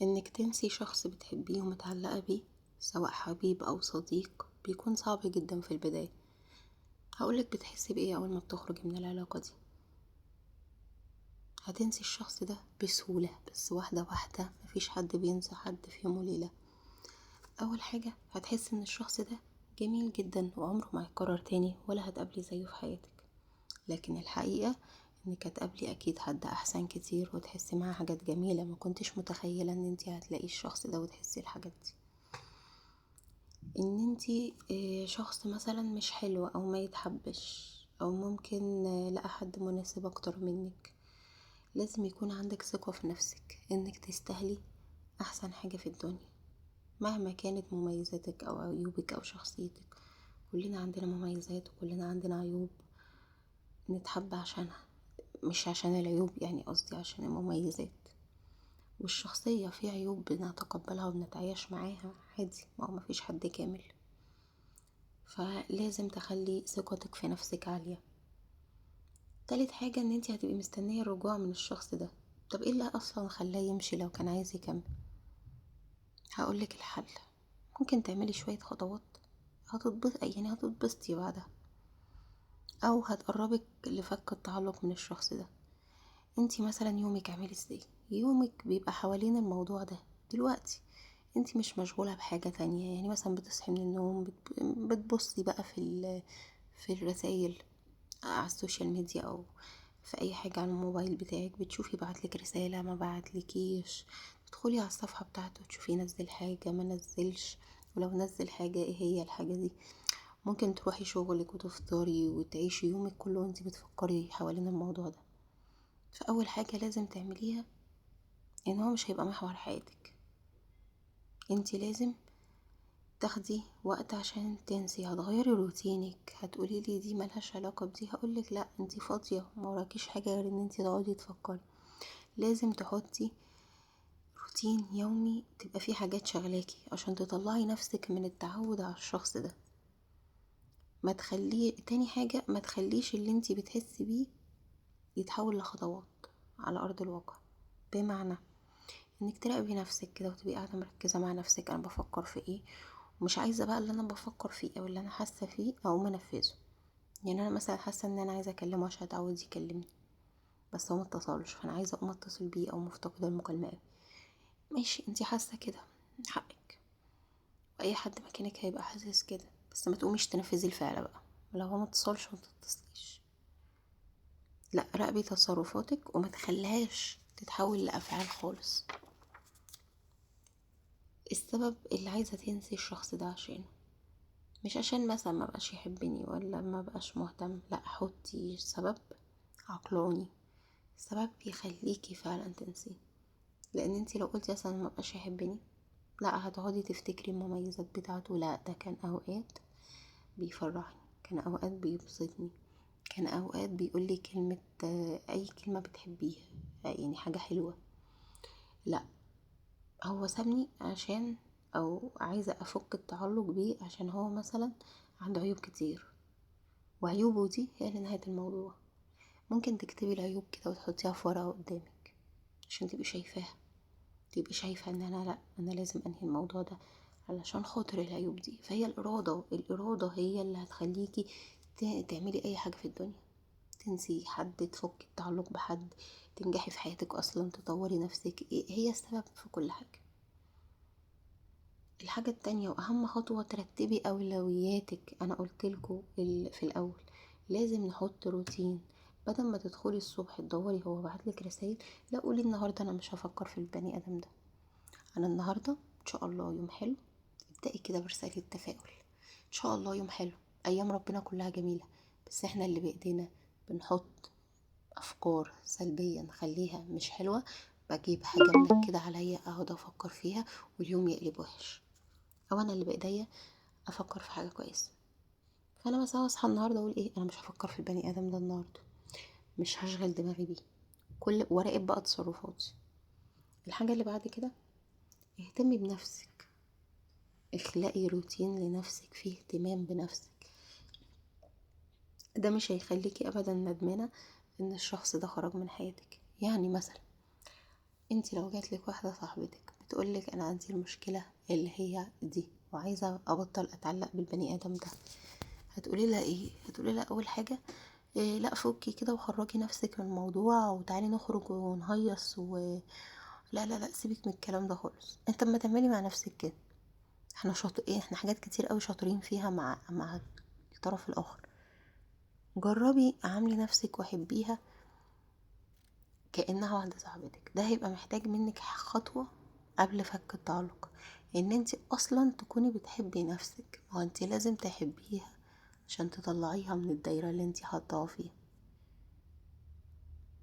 انك تنسي شخص بتحبيه ومتعلقة بيه، سواء حبيب او صديق، بيكون صعب جدا في البداية. هقولك بتحسي بايه اول ما بتخرجي من العلاقة دي. هتنسي الشخص ده بسهولة، بس واحدة واحدة. مفيش حد بينسى حد في يوم وليلة. اول حاجة هتحس ان الشخص ده جميل جدا وعمره ما هيتكرر تاني، ولا هتقابلي زيه في حياتك. لكن الحقيقة انك هتقابلي اكيد حد احسن كتير، وتحسي معاه حاجات جميلة ما كنتش متخيلة ان انتي هتلاقي الشخص ده وتحسي الحاجات دي. ان انتي شخص مثلا مش حلو او ما يتحبش، او ممكن لقى حد مناسب اكتر منك. لازم يكون عندك ثقة في نفسك انك تستاهلي احسن حاجة في الدنيا، مهما كانت مميزاتك او عيوبك او شخصيتك. كلنا عندنا مميزات وكلنا عندنا عيوب نتحب عشانها، مش عشان العيوب، يعني قصدي عشان المميزات. والشخصية في عيوب بنتقبلها وبنتعايش معاها عادي، ما هو مفيش حد كامل. فلازم تخلي ثقتك في نفسك عالية. تالت حاجة ان انتي هتبقي مستنية الرجوع من الشخص ده. طب ايه اللي اصلا خلاه يمشي لو كان عايز يكمل؟ هقولك الحل. ممكن تعملي شوية خطوات هتتبسطي بعدها، او هتقربك لفك التعلق من الشخص ده. انتي مثلا يومك عامل ازاي؟ يومك بيبقى حوالين الموضوع ده دلوقتي. انتي مش مشغولة بحاجة تانية، يعني مثلا بتصحي من النوم بتبصي بقى في الرسائل على السوشيال ميديا، او في اي حاجة على الموبايل بتاعك، بتشوفي بعتلك رسالة ما بعتلكيش، تدخلي على الصفحة بتاعته تشوفي نزل حاجة ما نزلش، ولو نزل حاجة ايه هي الحاجة دي. ممكن تروحي شغلك وتفطري وتعيشي يومك كله وانتي بتفكري حوالين الموضوع ده. فأول حاجة لازم تعمليها ان هو مش هيبقى محور حياتك. انتي لازم تاخدي وقت عشان تنسي. هتغيري روتينك، هتقولي لي دي ملهاش علاقة بدي، هقولك لا، انتي فاضية ما وراكيش حاجة غير ان انتي تقعدي تفكري. لازم تحطي روتين يومي تبقى فيه حاجات شغلاكي عشان تطلعي نفسك من التعود على الشخص ده. ما تخليه تاني حاجة، ما تخليش اللي انتي بتحسي بيه يتحول لخطوات على ارض الواقع. بمعنى انك تراقبي نفسك كده وتبقي قاعده مركزه مع نفسك، انا بفكر في ايه، ومش عايزه بقى اللي انا بفكر فيه او اللي انا حاسه فيه او منفذه. يعني انا مثلا حاسه ان انا عايزه اكلمه عشان اتعود يكلمني، بس هو متصلش، فانا عايزه اقوم اتصل بيه او مفتقده المكالمه أوي. ماشي، انتي حاسه كده، حقك، واي حد مكانك هيبقى حاسس كده، بس ما تقوميش تنفذي الفعل بقى. لو هو متصلش ما تتصليش. لا، راقبي تصرفاتك وما تخليهاش تتحول لافعال خالص. السبب اللي عايزه تنسي الشخص ده عشانه، مش عشان مثلا ما بقاش يحبني ولا ما بقاش مهتم، لا، حطي سبب عقلاني، سبب يخليكي فعلا تنسيه. لان انتي لو قلتي مثلا ما بقاش يحبني، لا، هتقعدي تفتكري المميزات بتاعته. لا، ده كان اوقات بيفرحني، كان اوقات بيبسطني، كان اوقات بيقولي كلمة اي كلمة بتحبيها، يعني حاجة حلوة. لا، هو سابني عشان، او عايزة افك التعلق بيه عشان هو مثلا عنده عيوب كتير، وعيوبه دي هي اللي نهاية الموضوع. ممكن تكتبي العيوب كده وتحطيها في ورقة قدامك عشان تبقي شايفاها، تبقي شايفة ان انا، لا، انا لازم انهي الموضوع ده علشان خاطر العيوب دي. فهي الإرادة هي اللي هتخليكي تعملي اي حاجة في الدنيا. تنسي حد، تفكي التعلق بحد، تنجحي في حياتك اصلا، تطوري نفسك، هي السبب في كل حاجة. الحاجة التانية واهم خطوة، ترتبي اولوياتك. انا قلتلكوا في الاول لازم نحط روتين. بدل ما تدخلي الصبح تدوري هو بعتلك رسائل، لا، قولي النهاردة انا مش هفكر في البني ادم ده. انا النهاردة ان شاء الله يوم حلو. ابدأي كده برسالة تفاؤل. ان شاء الله يوم حلو. ايام ربنا كلها جميلة، بس احنا اللي بايدينا بنحط افكار سلبية نخليها مش حلوة. بجيب حاجة منكدة عليا اقعد افكر فيها واليوم يقلب وحش. او انا اللي بايديا افكر في حاجة كويسة. فانا مثلا اصحى النهارده اقول ايه، انا مش هفكر في البني ادم ده النهارده، مش هشغل دماغي بيه. وراقب بقى تصرفاتي. الحاجه اللي بعد كده، اهتمي بنفسك. اخلقي روتين لنفسك فيه اهتمام بنفسك. ده مش هيخليكي ابدا ندمانه ان الشخص ده خرج من حياتك. يعني مثلا انت لو جاتلك واحدة صاحبتك بتقولك انا عندي المشكلة اللي هي دي وعايزة ابطل اتعلق بالبني ادم ده، هتقولي لها ايه؟ هتقولي لها اول حاجة إيه؟ لا فكي كده وخرجي نفسك من الموضوع وتعالي نخرج ونهيص لا لا لا، سيبك من الكلام ده خالص. انت اما تعملي مع نفسك كده، احنا شاطر ايه، احنا حاجات كتير قوي شاطرين فيها مع الطرف الاخر. جربي عاملي نفسك وحبيها كأنها واحدة صاحبتك. ده هيبقى محتاج منك خطوة قبل فك التعلق، ان انت اصلا تكوني بتحبي نفسك. ما هو انت لازم تحبيها عشان تطلعيها من الدايرة اللي انت حاطاها فيها.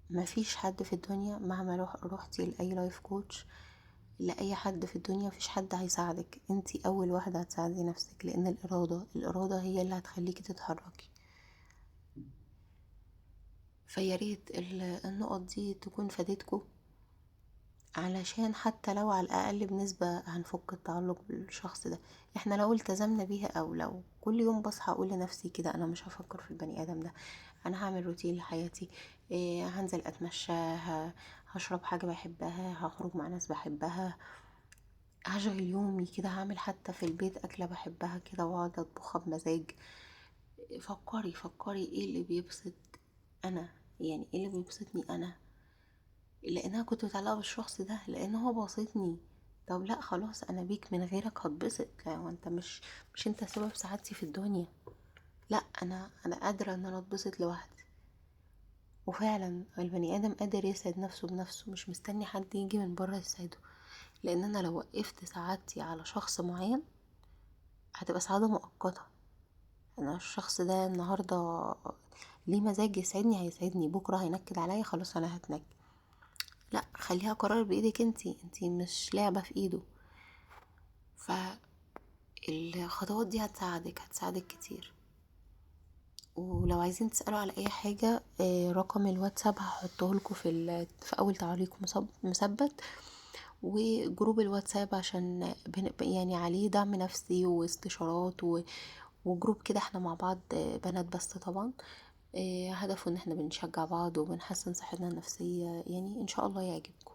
مفيش حد في الدنيا مهما روحتي لأي لايف كوتش، لأي حد في الدنيا، مفيش حد هيساعدك. انت اول واحدة هتساعدي نفسك، لان الإرادة هي اللي هتخليكي تتحركي. فياريت النقط دي تكون فادتكم، علشان حتى لو على الأقل بنسبة هنفك التعلق بالشخص ده. احنا لو التزمنا بيها، او لو كل يوم بصحى اقول لنفسي كده انا مش هفكر في البني ادم ده، انا هعمل روتين لحياتي، إيه، هنزل اتمشى، هشرب حاجة بحبها، هخرج مع ناس بحبها، هشغل يومي كده، هعمل حتى في البيت أكلة بحبها كده واقعد اطبخها بمزاج. فكري ايه اللي بيبسط انا، يعني ايه اللي بيبسطني انا، لانها كنت متعلقه بالشخص ده لان هو باسطني. طب لا خلاص، انا بيك من غيرك هتبسط. لا، وانت مش انت سبب سعادتي في الدنيا. لا، انا قادره ان انا اتبسط لوحدي. وفعلا البني ادم قادر يسعد نفسه بنفسه، مش مستني حد يجي من بره يسعده. لان انا لو وقفت سعادتي على شخص معين هتبقى سعاده مؤقته. انا الشخص ده النهارده ليه مزاج يسعدني هيسعدني، بكره هينكد عليا خلاص انا هتنكد. لا، خليها قرار بايدك انتي مش لعبة في ايده. فالخطوات دي هتساعدك كتير. ولو عايزين تسألوا على اي حاجة، رقم الواتساب هحطه لكم في اول تعليق مثبت. وجروب الواتساب عشان يعني عليه دعم نفسي واستشارات وجروب كده احنا مع بعض، بنات بس طبعا. هدفه ان احنا بنشجع بعض وبنحسن صحتنا النفسية، يعني ان شاء الله يعجبكم.